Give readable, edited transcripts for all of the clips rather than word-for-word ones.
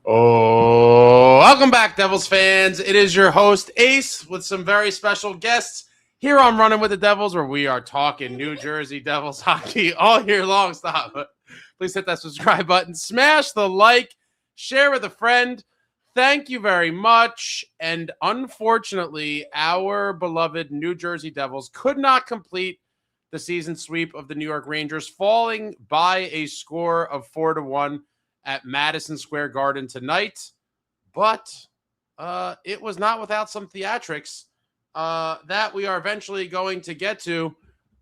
Oh, welcome back, Devils fans. It is your host, Ace, with some very special guests here on Running with the Devils, where we are talking New Jersey Devils hockey all year long. Stop. Please hit that subscribe button. Smash the like. Share with a friend. Thank you very much. And unfortunately, our beloved New Jersey Devils could not complete the season sweep of the New York Rangers, falling by a score of 4-1 at Madison Square Garden tonight. But it was not without some theatrics that we are eventually going to get to.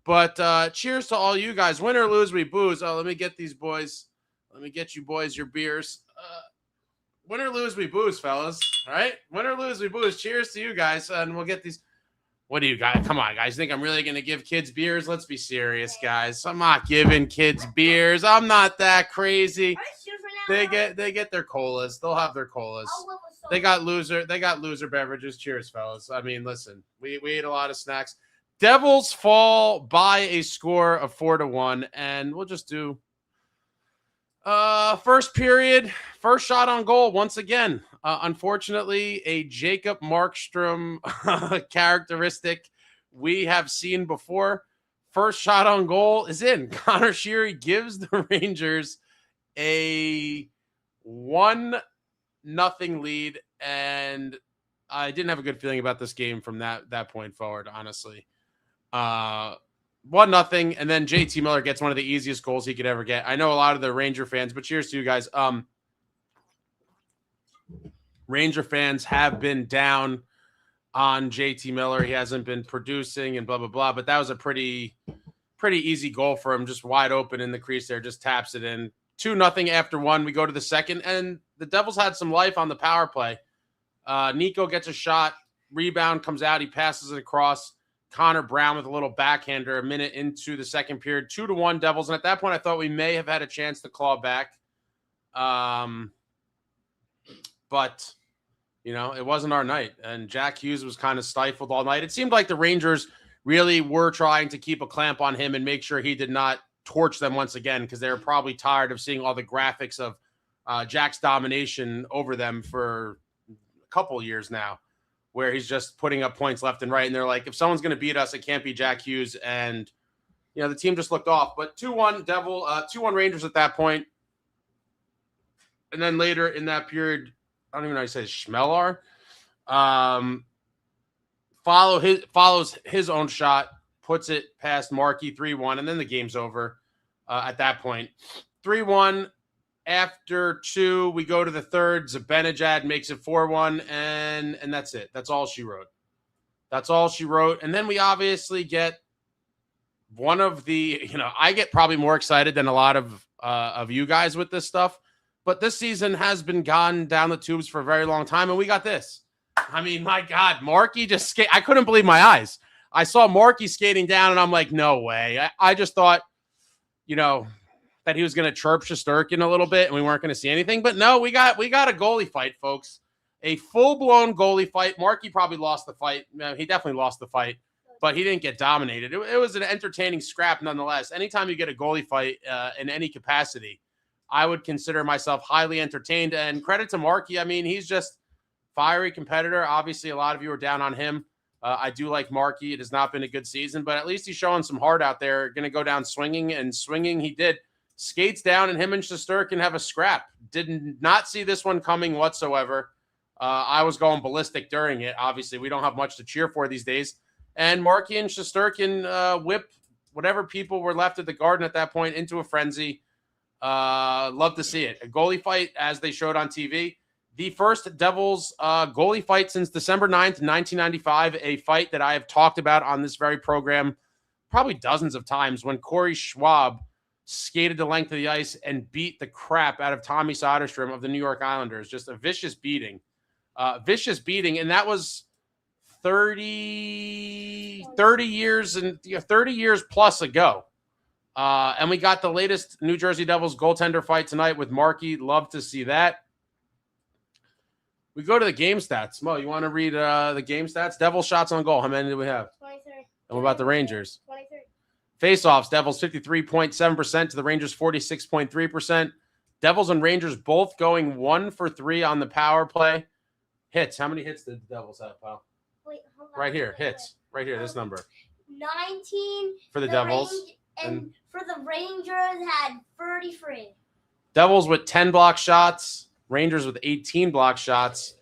But cheers to all you guys. Win or lose, we booze. Oh, let me get these boys. Let me get you boys your beers. Win or lose, we booze, fellas. All right? Win or lose, we booze. Cheers to you guys. And we'll get these. What do you guys? Come on, guys. Think I'm really going to give kids beers? Let's be serious, guys. I'm not giving kids beers. I'm not that crazy. They get their colas. They'll have their colas. They got loser beverages. Cheers, fellas. I mean, listen, we ate a lot of snacks. Devils fall by a score of 4-1, and we'll just do first period, first shot on goal once again. Unfortunately, a Jacob Markstrom characteristic we have seen before. First shot on goal is in. Connor Sheary gives the Rangers a 1-0 lead, and I didn't have a good feeling about this game from that point forward, honestly. 1-0, and then JT Miller gets one of the easiest goals he could ever get. I know a lot of the Ranger fans, but cheers to you guys. Ranger fans have been down on JT Miller. He hasn't been producing and blah, blah, blah, but that was a pretty easy goal for him, just wide open in the crease there, just taps it in. 2-0 after one. We go to the second, and the Devils had some life on the power play. Nico gets a shot, rebound comes out, he passes it across. Connor Brown with a little backhander a minute into the second period. 2-1 Devils, and at that point I thought we may have had a chance to claw back. But, you know, it wasn't our night, and Jack Hughes was kind of stifled all night. It seemed like the Rangers really were trying to keep a clamp on him and make sure he did not torch them once again, because they were probably tired of seeing all the graphics of Jack's domination over them for a couple years now, where he's just putting up points left and right. And they're like, if someone's going to beat us, it can't be Jack Hughes. And, you know, the team just looked off. But 2-1 2-1 Rangers at that point. And then later in that period, I don't even know how you say Schmelar, follows his own shot, puts it past Markey, 3-1, and then the game's over at that point. 3-1. After 2, we go to the third. Zibanejad makes it 4-1, and that's it. That's all she wrote. That's all she wrote. And then we obviously get one of the, you know, I get probably more excited than a lot of you guys with this stuff, but this season has been gone down the tubes for a very long time, and we got this. I mean, my God, Markey just I couldn't believe my eyes. I saw Markey skating down, and I'm like, no way. I just thought, you know, that he was going to chirp Shesterkin a little bit and we weren't going to see anything. But no, we got a goalie fight, folks. A full-blown goalie fight. Markey probably lost the fight. He definitely lost the fight, but he didn't get dominated. It was an entertaining scrap nonetheless. Anytime you get a goalie fight in any capacity, I would consider myself highly entertained. And credit to Markey. I mean, he's just fiery competitor. Obviously, a lot of you are down on him. I do like Markey. It has not been a good season, but at least he's showing some heart out there. Going to go down swinging, and swinging he did. Skates down, and him and Shesterkin have a scrap. Did not see this one coming whatsoever. I was going ballistic during it. Obviously, we don't have much to cheer for these days. And Markey and Shesterkin whip whatever people were left at the Garden at that point into a frenzy. Love to see it. A goalie fight, as they showed on TV. The first Devils goalie fight since December 9th, 1995, a fight that I have talked about on this very program probably dozens of times, when Corey Schwab skated the length of the ice and beat the crap out of Tommy Soderstrom of the New York Islanders. Just a vicious beating. And that was 30 years and 30 years plus ago. And we got the latest New Jersey Devils goaltender fight tonight with Markey. Love to see that. We go to the game stats. Mo, you want to read the game stats? Devils shots on goal. How many do we have? 23. And what about the Rangers? 23. Face-offs, Devils 53.7% to the Rangers 46.3%. Devils and Rangers both going 1 for 3 on the power play. Hits. How many hits did the Devils have, pal? Wait, hold on. Right here. Hits. Right here. This number. 19 for the Devils. And for the Rangers had 33. Devils with 10 block shots. Rangers with 18 block shots.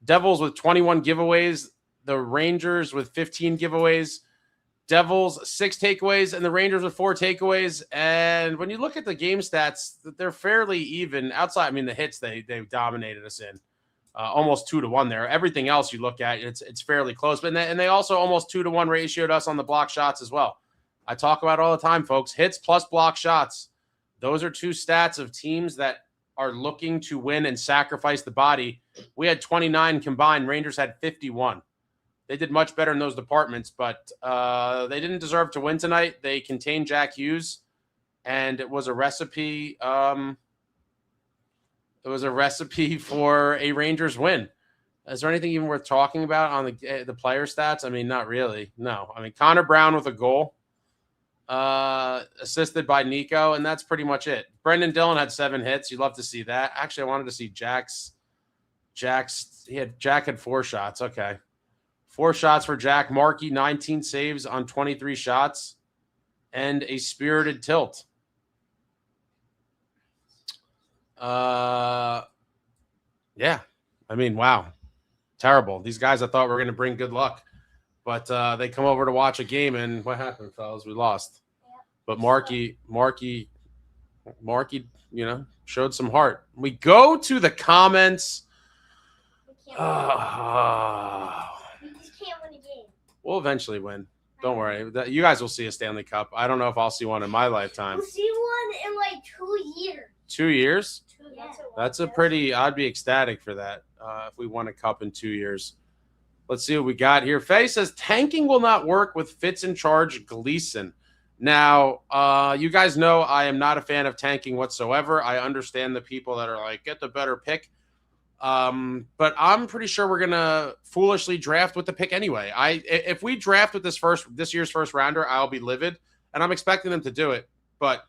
Devils with 21 giveaways. The Rangers with 15 giveaways. Devils 6 takeaways, and the Rangers with 4 takeaways. And when you look at the game stats, they're fairly even. Outside, I mean, the hits they dominated us in, almost 2-1 there. Everything else you look at, it's fairly close. But and they also almost 2-1 ratioed us on the block shots as well. I talk about it all the time, folks. Hits plus block shots. Those are 2 stats of teams that are looking to win and sacrifice the body. We had 29 combined. Rangers had 51. They did much better in those departments, but they didn't deserve to win tonight. They contained Jack Hughes, and it was a recipe. It was a recipe for a Rangers win. Is there anything even worth talking about on the player stats? I mean, not really. No. I mean, Connor Brown with a goal, assisted by Nico, and that's pretty much it. Brendan Dillon had 7 hits. You'd love to see that. Actually, I wanted to see Jack had 4 shots. Okay. 4 shots for Jack. Markey, 19 saves on 23 shots, and a spirited tilt. Yeah. I mean, wow. Terrible. These guys I thought were going to bring good luck, but they come over to watch a game, and what happened, fellas? We lost. Yep. But Markey, showed some heart. We go to the comments. We'll eventually win. Don't worry. You guys will see a Stanley Cup. I don't know if I'll see one in my lifetime. We'll see one in like 2 years. 2 years? Yeah. That's a pretty – I'd be ecstatic for that if we won a cup in 2 years. Let's see what we got here. Faye says, tanking will not work with Fitz in charge Gleason. Now, you guys know I am not a fan of tanking whatsoever. I understand the people that are like, get the better pick. But I'm pretty sure we're gonna foolishly draft with the pick anyway. If we draft with this year's first rounder, I'll be livid, and I'm expecting them to do it. But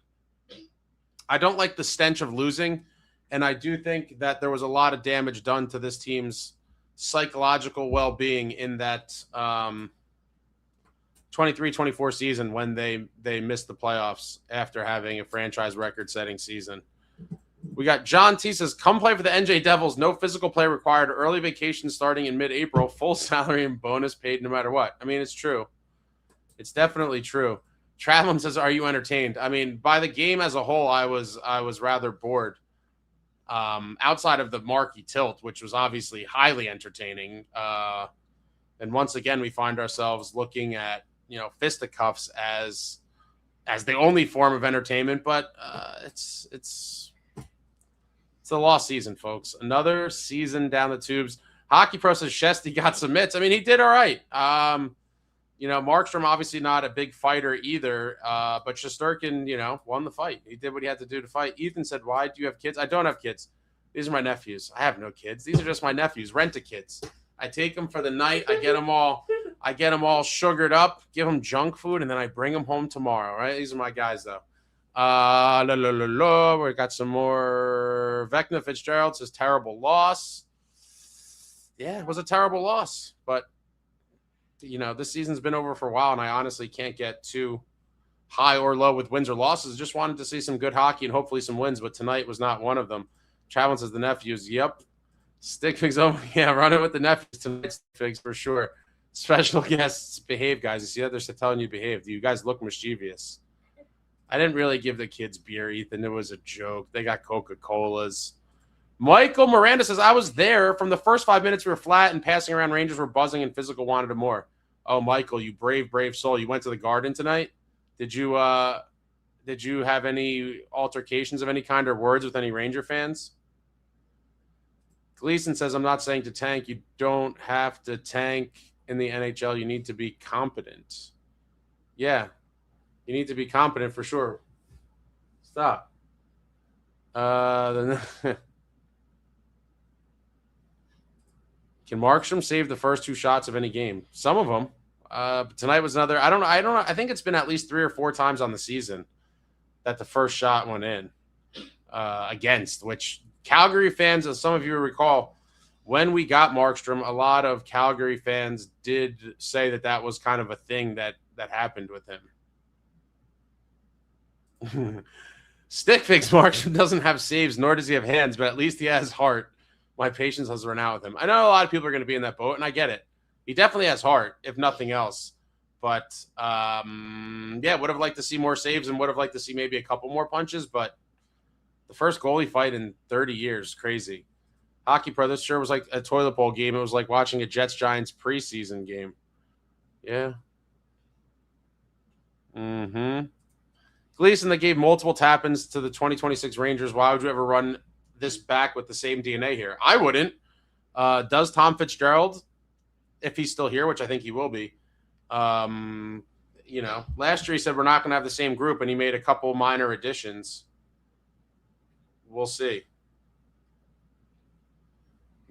I don't like the stench of losing, and I do think that there was a lot of damage done to this team's psychological well-being in that 23-24 season when they missed the playoffs after having a franchise record-setting season. We got John T says, come play for the NJ Devils. No physical play required. Early vacation starting in mid-April. Full salary and bonus paid no matter what. I mean, it's true. It's definitely true. Traveling says, are you entertained? I mean, by the game as a whole, I was rather bored. Outside of the Markey tilt, which was obviously highly entertaining. And once again, we find ourselves looking at, fisticuffs as the only form of entertainment. But it's a lost season, folks. Another season down the tubes. Hockey Pro says Shesty got some mitts. I mean, he did all right. Markstrom obviously not a big fighter either, but Shesterkin, won the fight. He did what he had to do to fight. Ethan said, why do you have kids? I don't have kids. These are my nephews. I have no kids. These are just my nephews. Rent-a-kids. I take them for the night. I get them all sugared up, give them junk food, and then I bring them home tomorrow, right? These are my guys, though. We got some more. Vecna Fitzgerald says terrible loss. Yeah, it was a terrible loss, but this season's been over for a while, and I honestly can't get too high or low with wins or losses. Just wanted to see some good hockey and hopefully some wins, but tonight was not one of them. Travelin says the nephews. Yep. Stick figs over. Yeah, running with the nephews tonight. Stick figs for sure. Special guests behave, guys. You see that they're telling you behave. You guys look mischievous. I didn't really give the kids beer, Ethan. It was a joke. They got Coca-Colas. Michael Miranda says, I was there. From the first 5 minutes, we were flat and passing around. Rangers were buzzing and physical wanted more. Oh, Michael, you brave, brave soul. You went to the Garden tonight? Did you have any altercations of any kind or words with any Ranger fans? Gleason says, I'm not saying to tank. You don't have to tank in the NHL. You need to be competent. Yeah. You need to be competent for sure. Stop. Can Markstrom save the first 2 shots of any game? Some of them. But tonight was another. I don't know. I think it's been at least 3 or 4 times on the season that the first shot went in. against, which Calgary fans, as some of you recall, when we got Markstrom, a lot of Calgary fans did say that was kind of a thing that happened with him. Stick fix Markstrom doesn't have saves, nor does he have hands, but at least he has heart. My patience has run out with him. I know a lot of people are going to be in that boat, and I get it. He definitely has heart, if nothing else. But, yeah, would have liked to see more saves and would have liked to see maybe a couple more punches, but the first goalie fight in 30 years, crazy. Hockey Pro, this sure was like a toilet bowl game. It was like watching a Jets-Giants preseason game. Yeah. Gleason, that gave multiple tap-ins to the 2026 Rangers. Why would you ever run this back with the same DNA here? I wouldn't. Does Tom Fitzgerald, if he's still here, which I think he will be, last year he said we're not going to have the same group, and he made a couple minor additions. We'll see.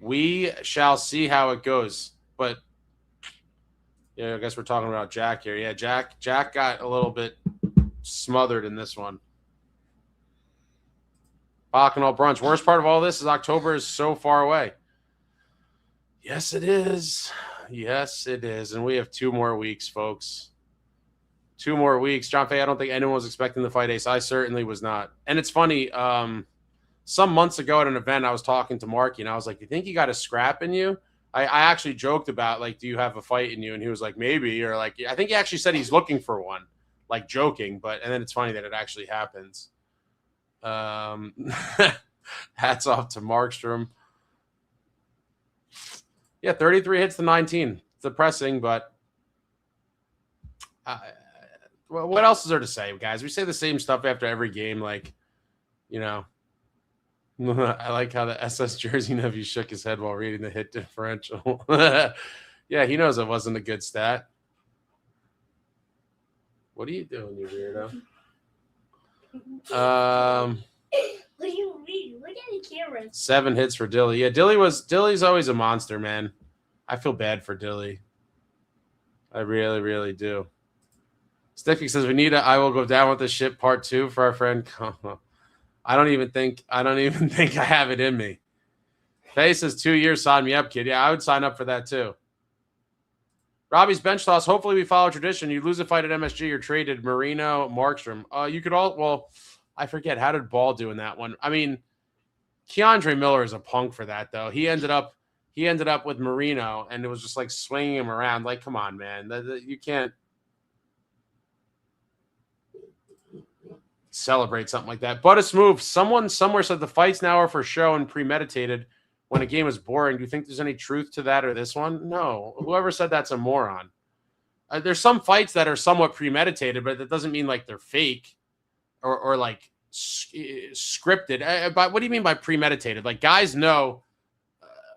We shall see how it goes. But, I guess we're talking about Jack here. Yeah, Jack got a little bit smothered in this one. Bacchanal brunch. Worst part of all this is October is so far away. Yes, it is. Yes, it is. And we have 2 more weeks, folks. 2 more weeks. John Fay, I don't think anyone was expecting the fight ace. I certainly was not. And it's funny, some months ago at an event, I was talking to Marky, and I was like, do you think you got a scrap in you? I actually joked about, like, do you have a fight in you? And he was like, maybe. Or, like, I think he actually said he's looking for one, like, joking. And then it's funny that it actually happens. Hats off to Markstrom. Yeah, 33 hits to 19. It's depressing, but what else is there to say, guys? We say the same stuff after every game, like, I like how the SS Jersey nephew shook his head while reading the hit differential. Yeah, he knows it wasn't a good stat. What are you doing, you weirdo? What do you read? Look at the camera. 7 hits for Dilly. Yeah, Dilly's always a monster, man. I feel bad for Dilly. I really, really do. Sticky says we need I will go down with the ship part 2 for our friend. I don't even think I have it in me. Faye says 2 years, sign me up, kid. Yeah, I would sign up for that too. Robbie's bench toss. Hopefully we follow tradition. You lose a fight at MSG, you're traded. Marino, Markstrom. You could I forget. How did Ball do in that one? I mean, Keandre Miller is a punk for that, though. He ended up with Marino, and it was just like swinging him around. Like, come on, man. You can't celebrate something like that. But a smooth. Someone somewhere said the fights now are for show and premeditated when a game is boring. Do you think there's any truth to that or this one? No. Whoever said that's a moron. There's some fights that are somewhat premeditated, but that doesn't mean like they're fake or like scripted. But what do you mean by premeditated? Like, guys know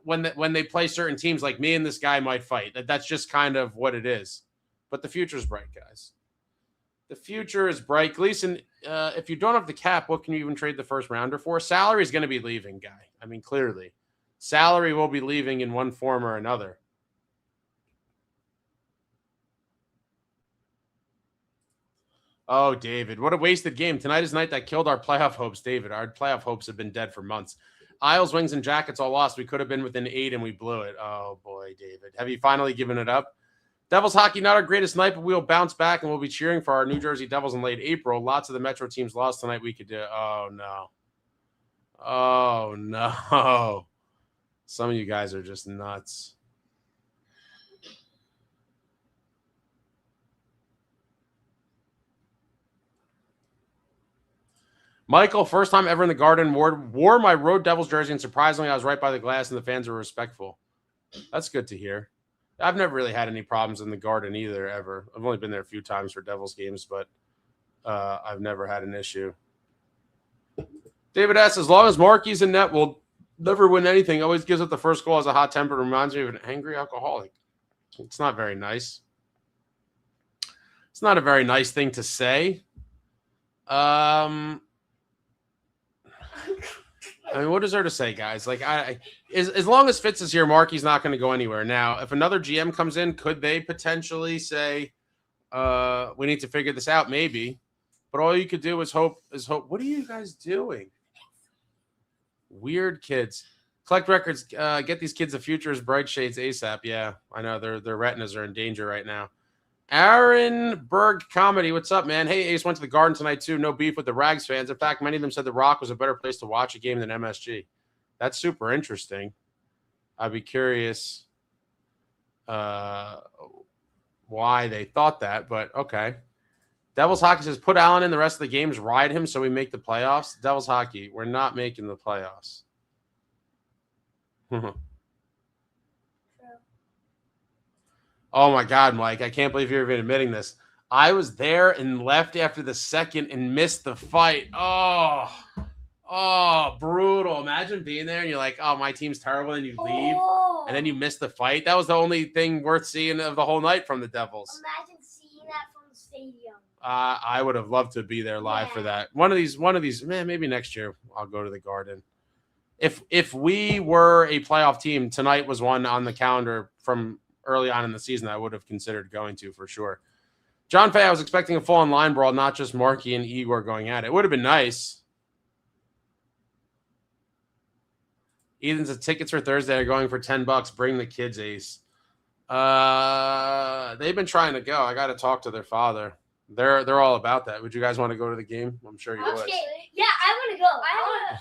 when they play certain teams, like me and this guy might fight. That's just kind of what it is. But the future's bright, guys. The future is bright. Gleason, if you don't have the cap, what can you even trade the first rounder for? Salary is going to be leaving, guy. I mean, clearly. Salary will be leaving in one form or another. Oh, David, what a wasted game. Tonight is the night that killed our playoff hopes, David. Our playoff hopes have been dead for months. Isles, Wings, and Jackets all lost. We could have been within 8, and we blew it. Oh, boy, David. Have you finally given it up? Devils hockey, not our greatest night, but we'll bounce back, and we'll be cheering for our New Jersey Devils in late April. Lots of the Metro teams lost tonight. We could do. Oh, no. Oh, no. Some of you guys are just nuts. Michael, first time ever in the Garden, wore my Road Devils jersey, and surprisingly, I was right by the glass, and the fans were respectful. That's good to hear. I've never really had any problems in the Garden either, ever. I've only been there a few times for Devils games, but I've never had an issue. David S., as long as Marky's in net, we'll never win anything. Always gives up the first goal as a hot temper. Reminds me of an angry alcoholic. It's not very nice. It's not a very nice thing to say. I mean, what is there to say, guys? Like, as long as Fitz is here, Marky's not going to go anywhere. Now, if another GM comes in, could they potentially say, we need to figure this out? Maybe. But all you could do is hope. What are you guys doing? Weird kids. Collect records. Get these kids the future is bright shades ASAP. Yeah, I know their retinas are in danger right now. Aaron Berg Comedy. What's up, man? Hey, Ace went to the Garden tonight, too. No beef with the Rags fans. In fact, many of them said the Rock was a better place to watch a game than MSG. That's super interesting. I'd be curious why they thought that, but okay. Devils Hockey says, put Allen in the rest of the games, ride him so we make the playoffs. Devils Hockey, we're not making the playoffs. Oh, my God, Mike. I can't believe you're even admitting this. I was there and left after the second and missed the fight. Oh, brutal. Imagine being there and you're like, oh, my team's terrible, and you leave, and then you miss the fight. That was the only thing worth seeing of the whole night from the Devils. Imagine seeing that from the stadium. I would have loved to be there live for that. One of these, man, maybe next year I'll go to the Garden. If we were a playoff team, tonight was one on the calendar from early on in the season I would have considered going to for sure. John Fay, I was expecting a full-on line brawl, not just Marky and Igor going at it. It would have been nice. Ethan said tickets for Thursday are going for $10. Bring the kids, Ace. They've been trying to go. I got to talk to their father. They're all about that. Would you guys want to go to the game? I'm sure you would. Yeah, I want to go.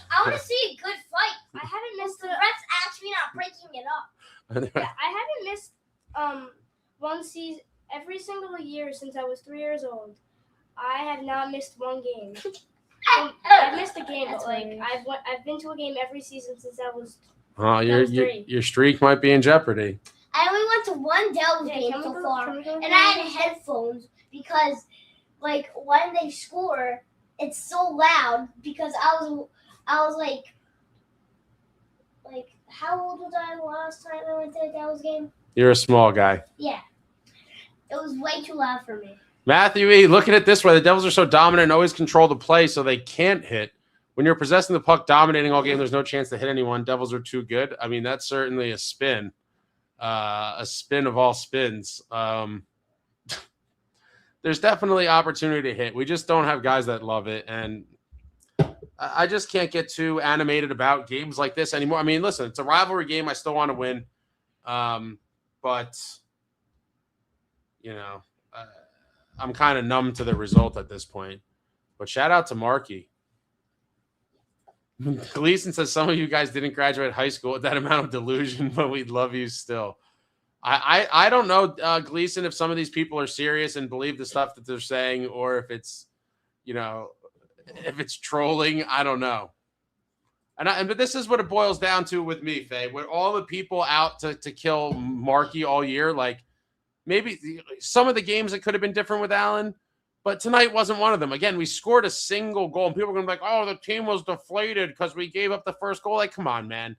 I want to see a good fight. I haven't missed the refs actually not breaking it up. Yeah, I haven't missed one season every single year since I was 3 years old. I have not missed one game. I've missed a game, but like I've been to a game every season since I was. Oh, your streak might be in jeopardy. I only went to one Devils game so far, and I had headphones because, like, when they score, it's so loud because I was like, how old was I last time I went to a Devils game? You're a small guy. Yeah. It was way too loud for me. Matthew E., look at it this way. The Devils are so dominant and always control the play, so they can't hit. When you're possessing the puck, dominating all game, there's no chance to hit anyone. Devils are too good. I mean, that's certainly a spin. A spin of all spins. There's definitely opportunity to hit. We just don't have guys that love it, and I just can't get too animated about games like this anymore. I mean, listen, it's a rivalry game. I still want to win. But, you know, I'm kind of numb to the result at this point. But shout out to Marky. Gleason says some of you guys didn't graduate high school with that amount of delusion, but we'd love you still. I don't know, Gleason, if some of these people are serious and believe the stuff that they're saying, or if it's, you know, if it's trolling. I don't know. But this is what it boils down to with me, Faye. With all the people out to kill Marky all year, like maybe some of the games it could have been different with Allen, but tonight wasn't one of them. Again, we scored a single goal, and people are going to be like, oh, the team was deflated because we gave up the first goal. Like, come on, man.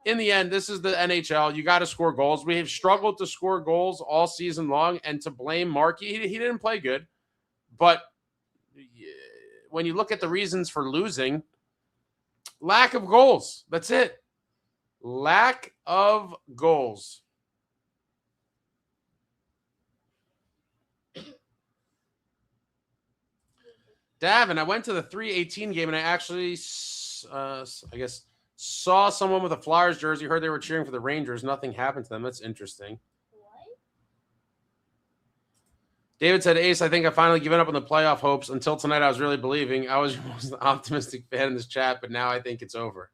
In the end, this is the NHL. You got to score goals. We have struggled to score goals all season long, and to blame Marky, he didn't play good. But when you look at the reasons for losing, lack of goals. That's it. Lack of goals. Davin, I went to the 318 game, and I actually, I guess, saw someone with a Flyers jersey. Heard they were cheering for the Rangers. Nothing happened to them. That's interesting. What? David said, Ace, I think I've finally given up on the playoff hopes. Until tonight, I was really believing. I was your most optimistic fan in this chat, but now I think it's over.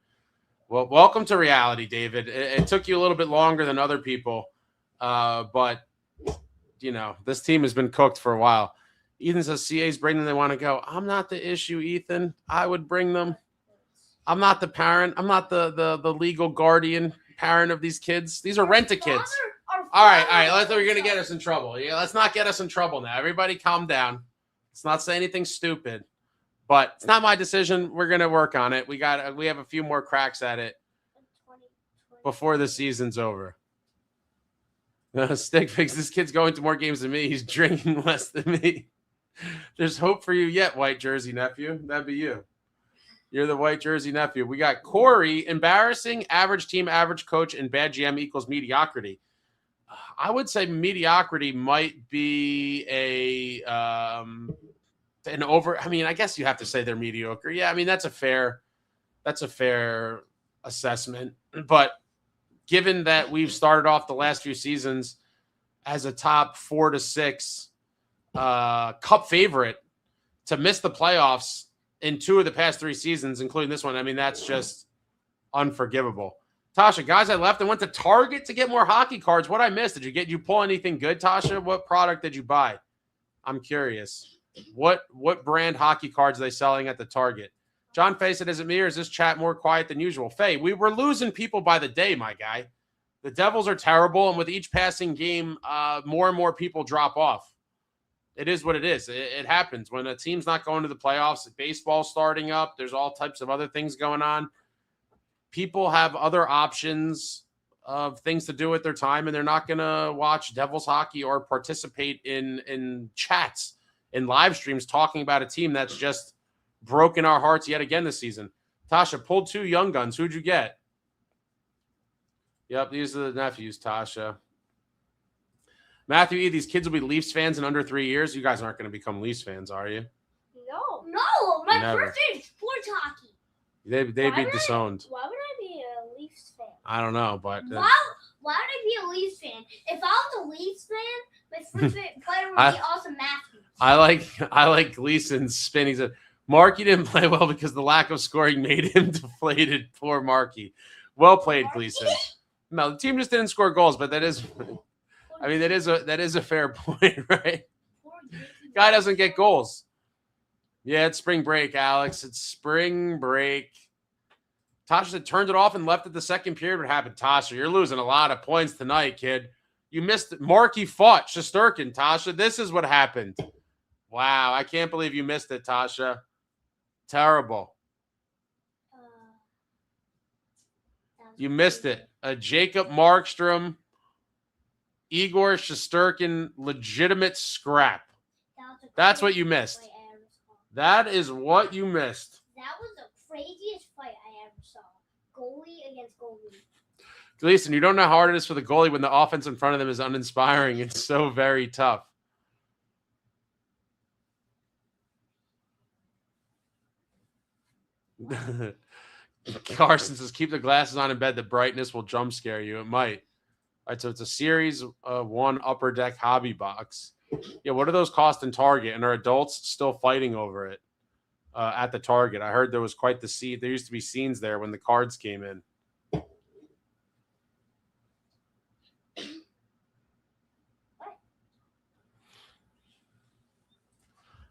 Well, welcome to reality, David. It took you a little bit longer than other people, but, you know, this team has been cooked for a while. Ethan says, CA's bring them, they want to go. I'm not the issue, Ethan. I would bring them. I'm not the parent. I'm not the legal guardian parent of these kids. These are rent-a-kids. All right. We're going to get us in trouble. Yeah, let's not get us in trouble now. Everybody calm down. Let's not say anything stupid. But it's not my decision. We're going to work on it. We have a few more cracks at it before the season's over. Stick Fix, this kid's going to more games than me. He's drinking less than me. There's hope for you yet, white jersey nephew. That'd be you. You're the white jersey nephew. We got Corey, embarrassing, average team, average coach, and bad GM equals mediocrity. I would say mediocrity might be an over. I mean, I guess you have to say they're mediocre. Yeah, I mean, that's a fair assessment. But given that we've started off the last few seasons as a top 4 to 6 cup favorite, to miss the playoffs in 2 of the past 3 seasons, including this one, I mean, that's just unforgivable. Tasha, guys, I left and went to Target to get more hockey cards. What I missed? Did you pull anything good, Tasha? What product did you buy? I'm curious. What brand hockey cards are they selling at the Target? John Fay said, is it me or is this chat more quiet than usual? Fay, we were losing people by the day, my guy. The Devils are terrible, and with each passing game, more and more people drop off. It is what it is. It happens. When a team's not going to the playoffs, baseball's starting up, there's all types of other things going on. People have other options of things to do with their time, and they're not going to watch Devils hockey or participate in chats, in live streams, talking about a team that's just broken our hearts yet again this season. Tasha, pulled 2 young guns. Who'd you get? Yep, these are the nephews, Tasha. Matthew E., these kids will be Leafs fans in under 3 years. You guys aren't going to become Leafs fans, are you? No, my Never. first name is sports hockey. They'd be disowned. Why would I be a Leafs fan? I don't know, but Why would I be a Leafs fan? If I was a Leafs fan, my first player would be also Matthews. I like Gleason's spin. He said Markey didn't play well because the lack of scoring made him deflated. Poor Markey. Well played, Gleason. No, the team just didn't score goals, but that is a fair point, right? Guy doesn't get goals. Yeah, it's spring break, Alex. It's spring break. Tasha said turned it off and left at the second period. What happened, Tasha? You're losing a lot of points tonight, kid. You missed it. Markey fought Shesterkin, Tasha. This is what happened. Wow, I can't believe you missed it, Tasha. Terrible. You missed it. Jacob Markstrom, Igor Shesterkin, legitimate scrap. That's what you missed. That is what you missed. That was the craziest fight I ever saw. Goalie against goalie. Gleason, you don't know how hard it is for the goalie when the offense in front of them is uninspiring. It's so very tough. Carson says, keep the glasses on in bed. The brightness will jump scare you. It might. All right, so it's a Series 1 Upper Deck hobby box. Yeah, what do those cost in Target? And are adults still fighting over it at the Target? I heard there was quite the scene. There used to be scenes there when the cards came in.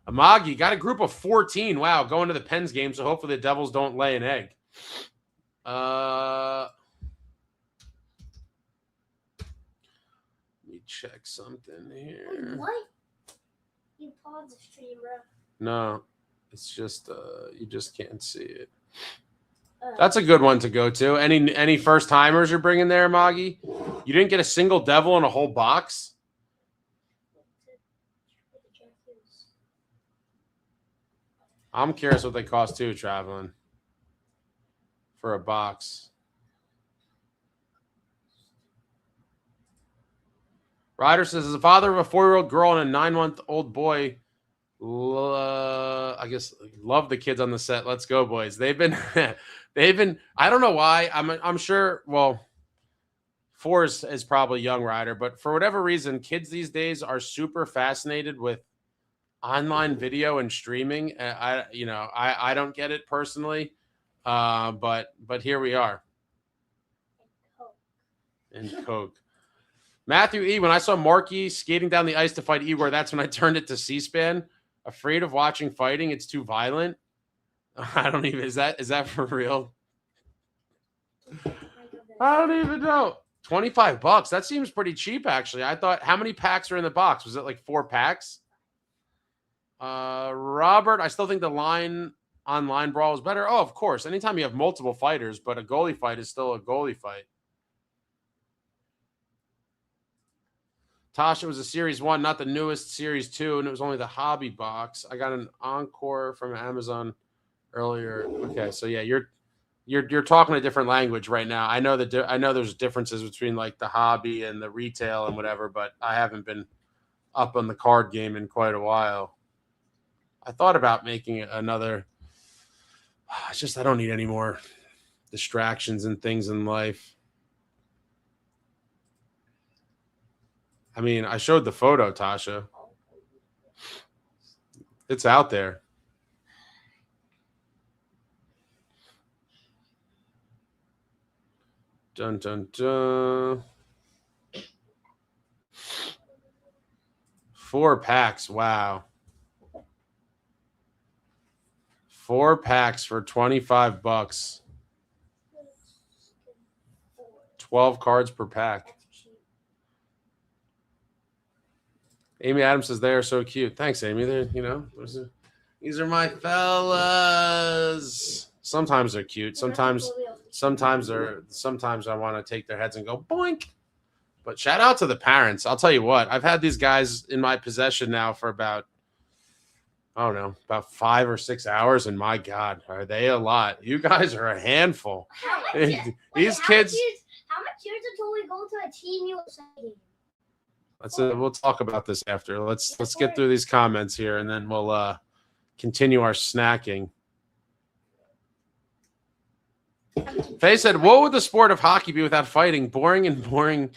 Amagi got a group of 14. Wow, going to the Pens game, so hopefully the Devils don't lay an egg. Let me check something here. What? You paused the stream, bro. No, it's just you just can't see it. That's a good one to go to. Any first timers you're bringing there, Amagi? You didn't get a single Devil in a whole box? I'm curious what they cost too, traveling for a box. Ryder says, as a father of a 4-year-old girl and a 9-month-old boy, I guess love the kids on the set. Let's go, boys. They've been, I don't know why. I'm sure. Well, 4 is probably young, Ryder, but for whatever reason, kids these days are super fascinated with online video and streaming. I don't get it personally, but here we are. And Coke. Matthew E., when I saw Markey skating down the ice to fight Igor, that's when I turned it to C-SPAN. Afraid of watching fighting. It's too violent. I don't even, is that for real? I don't even know. $25. That seems pretty cheap, actually. I thought, how many packs are in the box? Was it like 4 packs? Robert, I still think the online brawl is better. Oh, of course. Anytime you have multiple fighters, but a goalie fight is still a goalie fight. Tasha, was a Series 1, not the newest Series 2, and it was only the hobby box. I got an Encore from Amazon earlier. Okay, so yeah, you're talking a different language right now. I know there's differences between like the hobby and the retail and whatever, but I haven't been up on the card game in quite a while. I thought about making another. It's just I don't need any more distractions and things in life. I mean, I showed the photo, Tasha. It's out there. Dun, dun, dun. 4 packs. Wow. 4 packs for $25. 12 cards per pack. Amy Adams says they are so cute. Thanks, Amy. They're, these are my fellas. Sometimes they're cute. Sometimes I want to take their heads and go boink. But shout out to the parents. I'll tell you what, I've had these guys in my possession now for about 5 or 6 hours, and my God, are they a lot? You guys are a handful. These kids. How much years until we go to a Team USA game? We'll talk about this after. Let's get through these comments here, and then we'll continue our snacking. Faye said, "What would the sport of hockey be without fighting? Boring.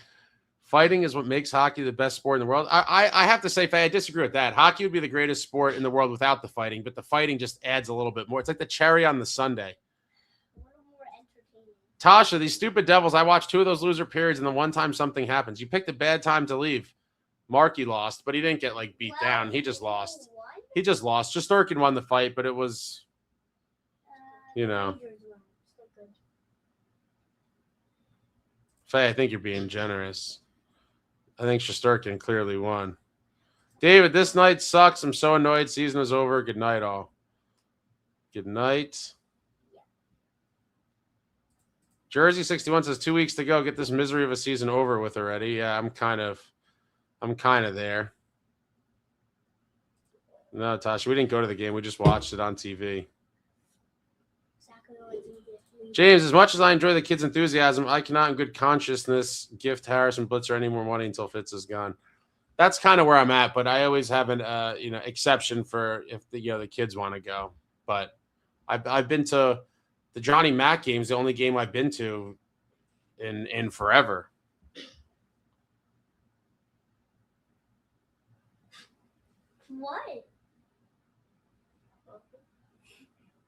Fighting is what makes hockey the best sport in the world." I have to say, Faye, I disagree with that. Hockey would be the greatest sport in the world without the fighting, but the fighting just adds a little bit more. It's like the cherry on the sundae. Tasha, these stupid Devils, I watched 2 of those loser periods, and the one time something happens. You picked a bad time to leave. Markey lost, but he didn't get, beat down. He just lost. Shesterkin won the fight, but it was, Faye, I think you're being generous. I think Shesterkin clearly won. David, this night sucks. I'm so annoyed. Season is over. Good night, all. Good night. Jersey 61 says 2 weeks to go. Get this misery of a season over with already. Yeah, I'm kind of there. No, Tasha, we didn't go to the game. We just watched it on TV. James, as much as I enjoy the kids' enthusiasm, I cannot in good consciousness gift Harris and Blitzer any more money until Fitz is gone. That's kind of where I'm at, but I always have an exception for if the kids want to go. But I've been to the Johnny Mack games, the only game I've been to in forever. What?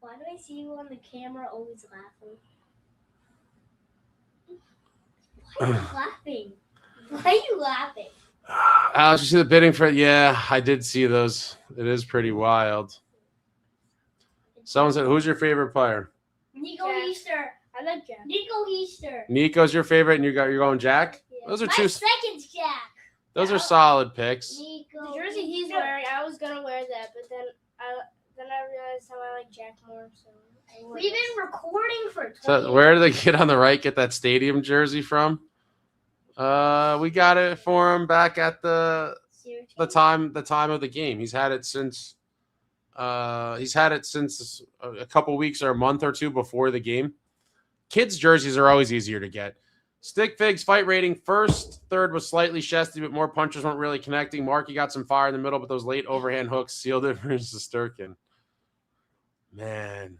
Why do I see you on the camera always laughing? Why are you laughing? Why are you laughing? Alex, you see the bidding for it? Yeah, I did see those. It is pretty wild. Someone said, "Who's your favorite player?" Nico Easter. I like Jack. Nico Easter. Nico's your favorite, and you're going Jack. Yeah. Those are My two. second's Jack. Those are solid picks. Nico. The jersey he's wearing, I was gonna wear that, but then I realized how I like Jack more. So We've been recording for 20 So where did the kid on the right get that stadium jersey from? We got it for him back at the time of the game. He's had it since a couple weeks or a month or two before the game. Kids' jerseys are always easier to get. Stick Figs fight rating first, third was slightly chesty, but more punches weren't really connecting. Markey got some fire in the middle, but those late overhand hooks sealed it for Shesterkin. Man.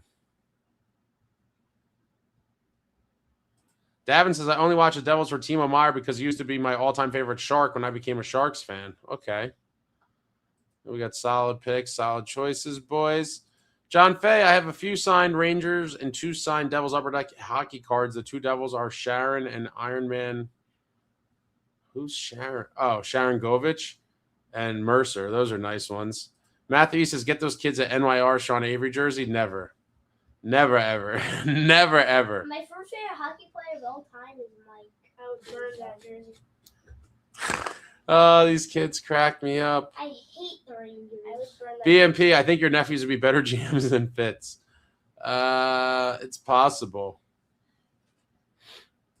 Davin says, I only watch the Devils for Timo Meyer because he used to be my all-time favorite Shark when I became a Sharks fan. Okay. We got solid picks, solid choices, boys. John Fay, I have a few signed Rangers and 2 signed Devils Upper Deck hockey cards. The 2 Devils are Sharon and Iron Man. Who's Sharon? Oh, Sharon Govich and Mercer. Those are nice ones. Matthew says, get those kids at NYR Sean Avery jersey. Never. Never, ever. Never, ever. My first favorite hockey player of all time is Mike. I would burn that jersey. Oh, these kids crack me up. I hate the Rangers. I would burn that. BMP, I think your nephews would be better GMs than Fitz. It's possible.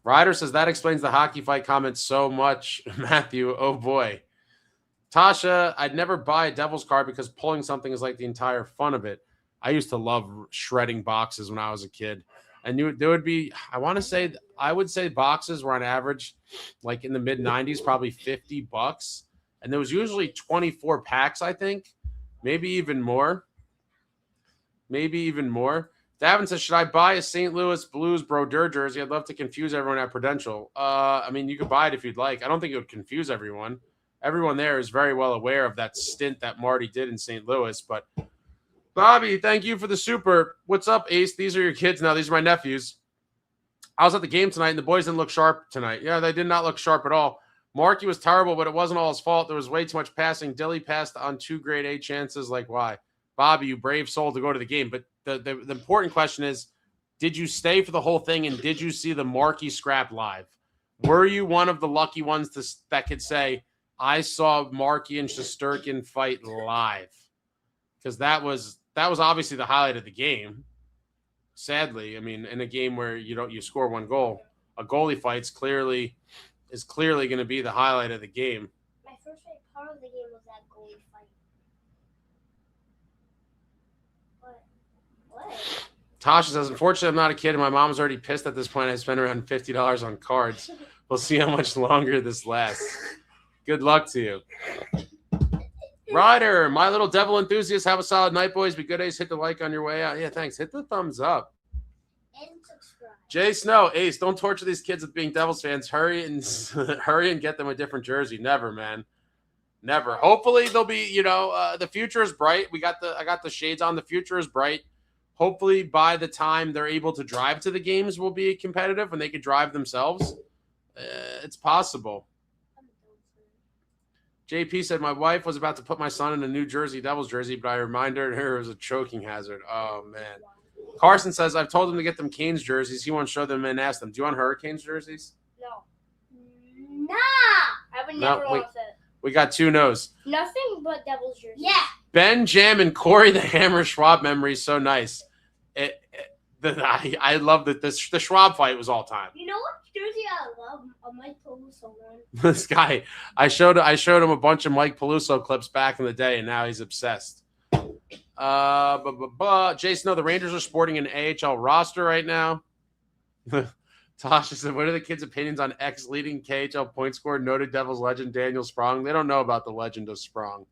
Ryder says that explains the hockey fight comment so much, Matthew. Oh, boy. Tasha, I'd never buy a Devils card because pulling something is like the entire fun of it. I used to love shredding boxes when I was a kid. And there would be, I would say boxes were on average, like in the mid-90s, probably $50. And there was usually 24 packs, I think. Maybe even more. Davin says, should I buy a St. Louis Blues Brodeur jersey? I'd love to confuse everyone at Prudential. I mean, you could buy it if you'd like. I don't think it would confuse everyone. Everyone there is very well aware of that stint that Marty did in St. Louis. But, Bobby, thank you for the super. What's up, Ace? These are your kids now. These are my nephews. I was at the game tonight, and the boys didn't look sharp tonight. Yeah, they did not look sharp at all. Markey was terrible, but it wasn't all his fault. There was way too much passing. Dilly passed on 2 grade A chances. Like, why? Bobby, you brave soul to go to the game. But the important question is, did you stay for the whole thing, and did you see the Markey scrap live? Were you one of the lucky ones that could say, I saw Markey and Shesterkin fight live? Because that was obviously the highlight of the game. Sadly, I mean, in a game where you score 1 goal, a goalie fight is clearly going to be the highlight of the game. My first favorite part of the game was that goalie fight. What? Tasha says, unfortunately, I'm not a kid, and my mom's already pissed at this point. I spent around $50 on cards. We'll see how much longer this lasts. Good luck to you. Ryder, my little devil enthusiast, have a solid night, boys. Be good, Ace. Hit the like on your way out. Yeah, thanks. Hit the thumbs up. And subscribe. Jay Snow, Ace, don't torture these kids with being Devils fans. Hurry and get them a different jersey. Never, man. Never. Hopefully they'll be, the future is bright. I got the shades on. The future is bright. Hopefully by the time they're able to drive to the games, we'll be competitive and they could drive themselves. It's possible. JP said, my wife was about to put my son in a New Jersey Devils jersey, but I reminded her it was a choking hazard. Oh, man. Carson says, I've told him to get them Canes jerseys. He won't show them and ask them. Do you want Hurricanes jerseys? No. Nah. I would never want that. We got 2 no's. Nothing but Devils jerseys. Yeah. Ben, Jam, and Corey the Hammer Schwab memory is so nice. I love that the Schwab fight was all time. You know what jersey I love? A Mike Peluso one. This guy, I showed him a bunch of Mike Peluso clips back in the day, and now he's obsessed. Jason, the Rangers are sporting an AHL roster right now. Tasha said, what are the kids' opinions on ex-leading KHL point scorer, noted Devils legend Daniel Sprong? They don't know about the legend of Sprong.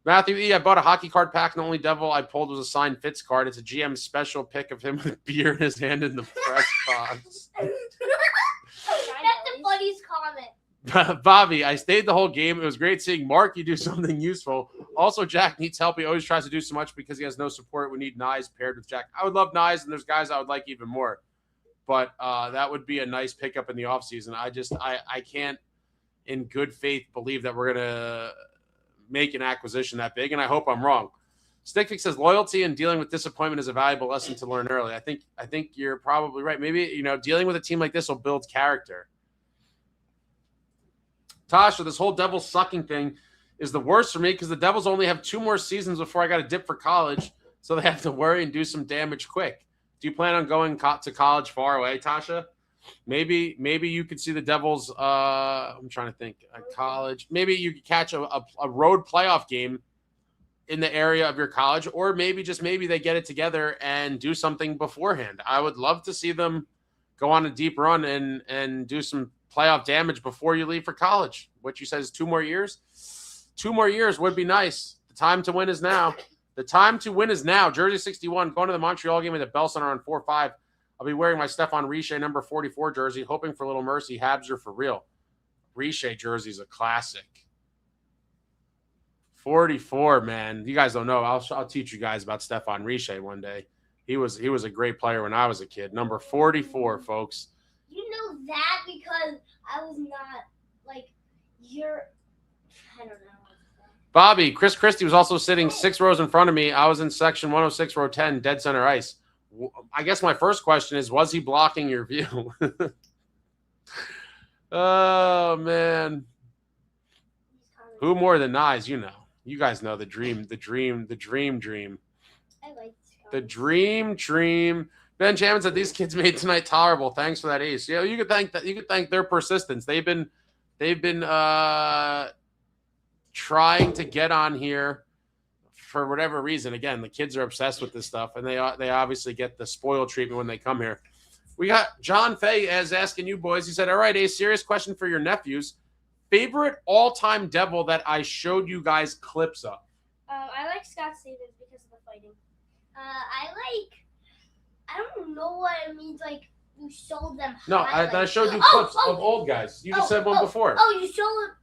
Matthew E., I bought a hockey card pack, and the only Devil I pulled was a signed Fitz card. It's a GM special pic of him with beer in his hand in the press box. That's the funniest comment. Bobby, I stayed the whole game. It was great seeing Markey do something useful. Also, Jack needs help. He always tries to do so much because he has no support. We need Nyes paired with Jack. I would love Nyes, and there's guys I would like even more. But that would be a nice pickup in the offseason. I can't, in good faith, believe that we're going to make an acquisition that big, and I hope I'm wrong. Stickfix says loyalty and dealing with disappointment is a valuable lesson to learn early. I think you're probably right. Maybe dealing with a team like this will build character. Tasha, this whole Devils sucking thing is the worst for me because the Devils only have 2 more seasons before I got to dip for college, so they have to worry and do some damage quick. Do you plan on going to college far away, Tasha? Maybe you could see the Devils. I'm trying to think. College. Maybe you could catch a road playoff game in the area of your college, or maybe they get it together and do something beforehand. I would love to see them go on a deep run and do some playoff damage before you leave for college. What you said is 2 more years. 2 more years would be nice. The time to win is now. The time to win is now. Jersey 61, going to the Montreal game at the Bell Center on 4-5. I'll be wearing my Stephane Richer number 44 jersey, hoping for a little mercy. Habs are for real. Richer jersey is a classic. 44, man. You guys don't know. I'll teach you guys about Stephane Richer one day. He was a great player when I was a kid. Number 44, folks. You know that because I was not I don't know. Bobby, Chris Christie was also sitting 6 rows in front of me. I was in section 106, row 10, dead center ice. I guess my first question is, was he blocking your view? Oh, man. Who more than Nyes? You guys know the dream. The dream. I like the dream. Ben Chaman said these kids made tonight tolerable. Thanks for that, Ace. You could thank their persistence. They've been trying to get on here for whatever reason. Again, the kids are obsessed with this stuff, and they obviously get the spoiled treatment when they come here. We got John Fay as asking you boys. He said, all right, a serious question for your nephews. Favorite all-time Devil that I showed you guys clips of? I like Scott Stevens because of the fighting. I like I don't know what it means. Like you showed them. No, I showed you clips of old guys. You just said one before. Oh, you showed.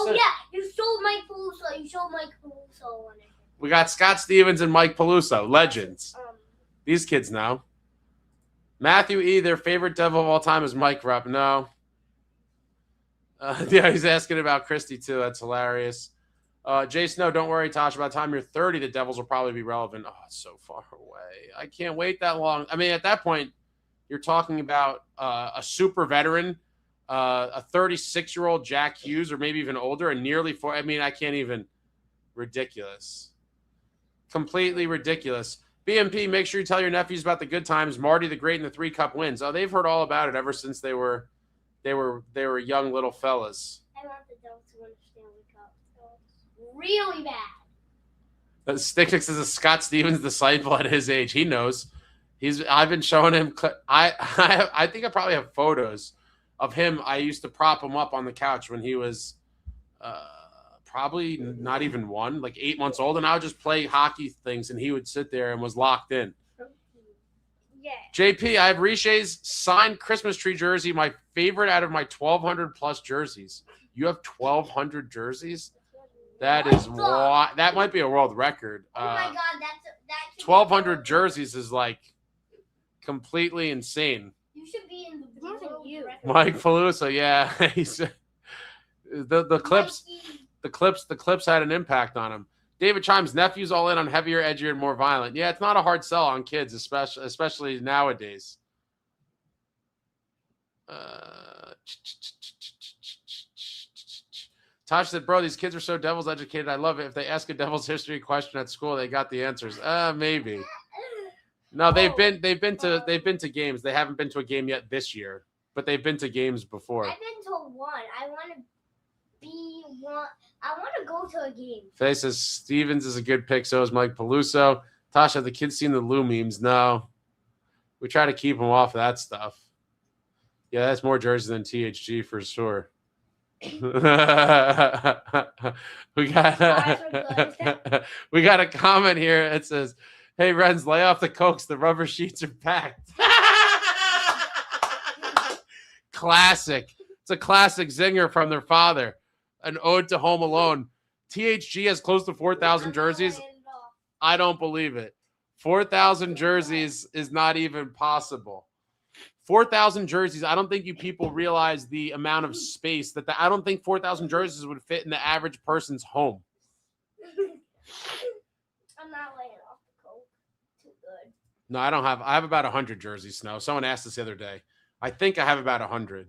Said, you showed Mike Peluso. You showed Mike Peluso on it. We got Scott Stevens and Mike Peluso, legends. These kids know. Matthew E., their favorite Devil of all time is Mike Rupp. No. Yeah, he's asking about Christie, too. That's hilarious. Jay Snow, don't worry, Tosh. By the time you're 30, the Devils will probably be relevant. Oh, it's so far away. I can't wait that long. I mean, at that point, you're talking about a super veteran, a 36-year-old Jack Hughes, or maybe even older, and nearly 4. I mean, I can't even. Ridiculous. Completely ridiculous. BMP, make sure you tell your nephews about the good times. Marty the Great and the 3 Cup wins. Oh, they've heard all about it ever since they were young little fellas. I want the Devils to win the Stanley Cup. Really bad. Stickix is a Scott Stevens disciple at his age. He knows. I've been showing him. I think I probably have photos of him. I used to prop him up on the couch when he was probably not even 1, like 8 months old, and I would just play hockey things, and he would sit there and was locked in. Yeah. JP, I have Richet's signed Christmas tree jersey, my favorite out of my 1,200 plus jerseys. You have 1,200 jerseys? That is that might be a world record. Oh my God, that's 1,200 jerseys is like completely insane. You should be in the world record. Mike Peluso, yeah, he's the clips. Mikey. The clips had an impact on him. David Chimes, nephews all in on heavier, edgier, and more violent. Yeah, it's not a hard sell on kids, especially nowadays. Tosh said, bro, these kids are so Devils educated. I love it. If they ask a Devils history question at school, they got the answers. Maybe. No, they've been to games. They haven't been to a game yet this year, but they've been to games before. I've been to one. I want to go to a game. Faye says Stevens is a good pick. So is Mike Peluso. Tasha, have the kids seen the Lou memes? No. We try to keep them off of that stuff. Yeah, that's more jerseys than THG for sure. we got a comment here. It says, hey, Renz, lay off the Cokes. The rubber sheets are packed. Classic. It's a classic zinger from their father. An ode to Home Alone. THG has close to 4,000 jerseys. I don't believe it. 4,000 jerseys is not even possible. 4,000 jerseys. I don't think you people realize the amount of space that I don't think 4,000 jerseys would fit in the average person's home. I'm not laying off the Coke. Too good. No, I don't have. I have about 100 jerseys, Snow. Someone asked this the other day. I think I have about 100.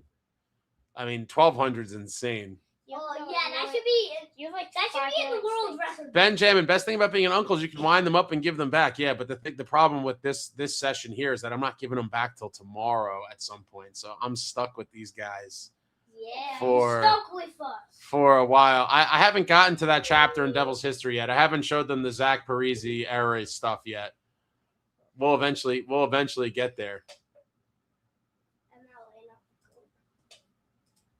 I mean, 1,200 is insane. Oh, yeah, that should be. You have like that should be in the world record. Benjamin, best thing about being an uncle is you can wind them up and give them back. Yeah, but the problem with this session here is that I'm not giving them back till tomorrow at some point. So I'm stuck with these guys. Yeah, you're stuck with us for a while. I haven't gotten to that chapter in Devil's history yet. I haven't showed them the Zach Parise era stuff yet. We'll eventually get there.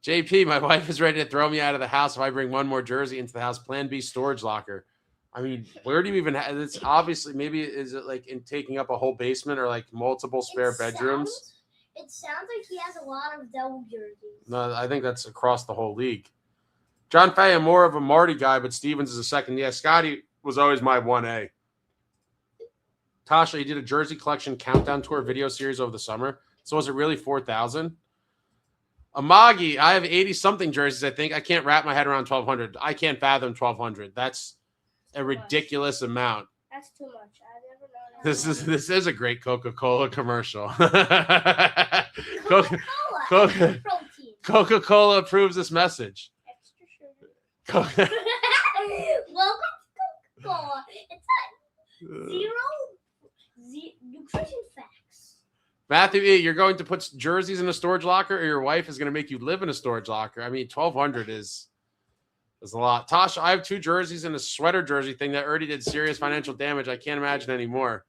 JP, my wife is ready to throw me out of the house if I bring one more jersey into the house. Plan B storage locker. I mean, where do you even have it's obviously maybe is it like in taking up a whole basement or like multiple spare bedrooms? It sounds like he has a lot of Devil jerseys. No, I think that's across the whole league. John Fay, I'm more of a Marty guy, but Stevens is a second. Yeah, Scotty was always my 1A. Tasha, you did a jersey collection countdown tour video series over the summer. So was it really 4,000? Amagi, I have 80-something jerseys, I think. I can't wrap my head around 1,200. I can't fathom 1,200. That's a ridiculous amount. That's too much. I've never known that. This is a great Coca-Cola commercial. Coca-Cola approves this message. Extra sugar. Welcome to Coca-Cola. It's not zero nutrition facts. Matthew E., you're going to put jerseys in a storage locker, or your wife is going to make you live in a storage locker? I mean, 1,200 is a lot. Tasha, I have 2 jerseys and a sweater jersey thing that already did serious financial damage. I can't imagine anymore.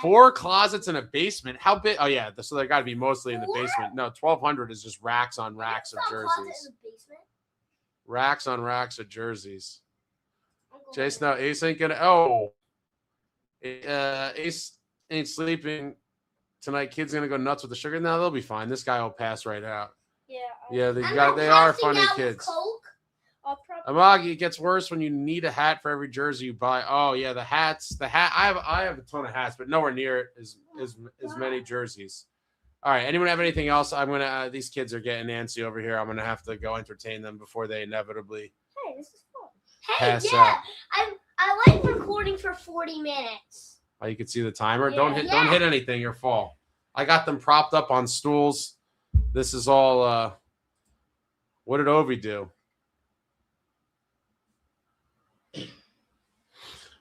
4 closets in a basement. How big? Oh, yeah. So they got to be mostly in the basement. No, 1,200 is just racks on racks of jerseys. Racks on racks of jerseys. Jason, no, Ace ain't going to. Oh. Ace ain't sleeping. tonight. Kids gonna go nuts with the sugar. No, they'll be fine. This guy will pass right out. Yeah. Yeah, they are funny kids. Coke. Amagi, it gets worse when you need a hat for every jersey you buy. Oh yeah, the hats. I have a ton of hats, but nowhere near as many jerseys. All right. Anyone have anything else? I'm gonna. These kids are getting antsy over here. I'm gonna have to go entertain them before they inevitably. Hey, this is fun. Hey, pass yeah, out. I like recording for 40 minutes. Oh, you can see the timer. Yeah. Don't hit anything. You'll fall. I got them propped up on stools. This is all. What did Ovi do?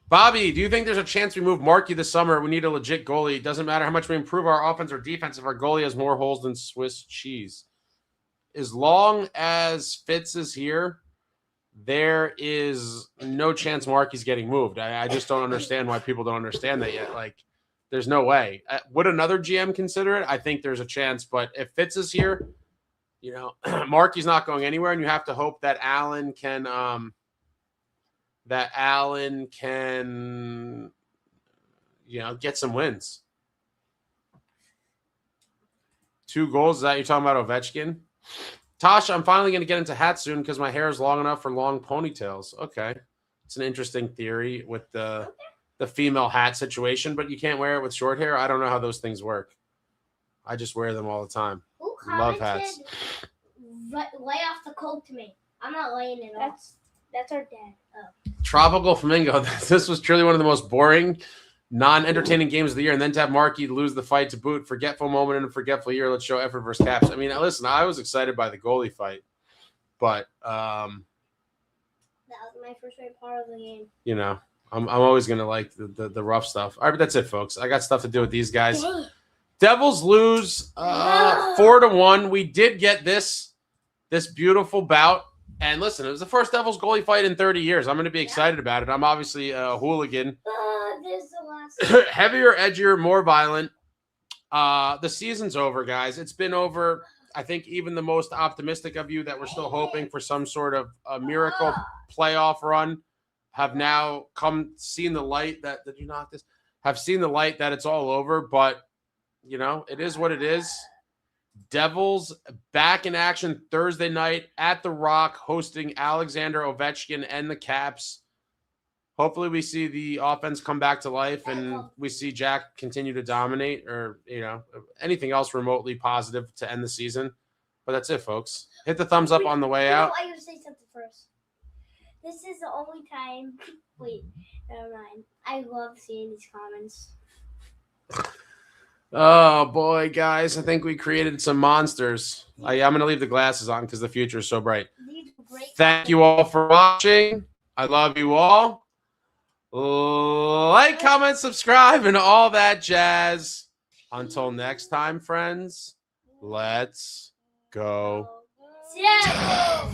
Bobby, do you think there's a chance we move Markey this summer? We need a legit goalie. It doesn't matter how much we improve our offense or defense if our goalie has more holes than Swiss cheese. As long as Fitz is here, there is no chance Markey's getting moved. I just don't understand why people don't understand that yet. Like, there's no way. Would another GM consider it? I think there's a chance. But if Fitz is here, you know, Markey's not going anywhere, and you have to hope that Allen can get some wins. 2 goals. Is that you're talking about Ovechkin? Tasha, I'm finally going to get into hats soon because my hair is long enough for long ponytails. Okay. It's an interesting theory with the female hat situation, but you can't wear it with short hair. I don't know how those things work. I just wear them all the time. Who Love hats. Lay off the Coke to me. I'm not laying it off. That's our dad. Oh. Tropical Flamingo. This was truly one of the most boring, non-entertaining games of the year. And then to have Markey lose the fight to boot. Forgetful moment in a forgetful year. Let's show effort versus Caps. I mean, listen, I was excited by the goalie fight. But, that was my first favorite part of the game. You know, I'm always going to like the rough stuff. All right, but that's it, folks. I got stuff to do with these guys. Devils lose 4-1. We did get this beautiful bout. And listen, it was the first Devils goalie fight in 30 years. I'm going to be excited about it. I'm obviously a hooligan. This is the last. Heavier, edgier, more violent. The season's over, guys. It's been over. I think even the most optimistic of you that were still hoping for some sort of a miracle playoff run have now seen the light that did you knock this? Have seen the light that it's all over. But you know, it is what it is. Devils back in action Thursday night at the Rock, hosting Alexander Ovechkin and the Caps. Hopefully we see the offense come back to life and we see Jack continue to dominate, or, you know, anything else remotely positive to end the season. But that's it, folks. Hit the thumbs up on the way out. I gotta say something first. This is the only time. Wait, never mind. I love seeing these comments. Oh, boy, guys. I think we created some monsters. I'm going to leave the glasses on because the future is so bright. Thank you all for watching. I love you all. Like, comment, subscribe, and all that jazz. Until next time, friends, let's go. Yeah.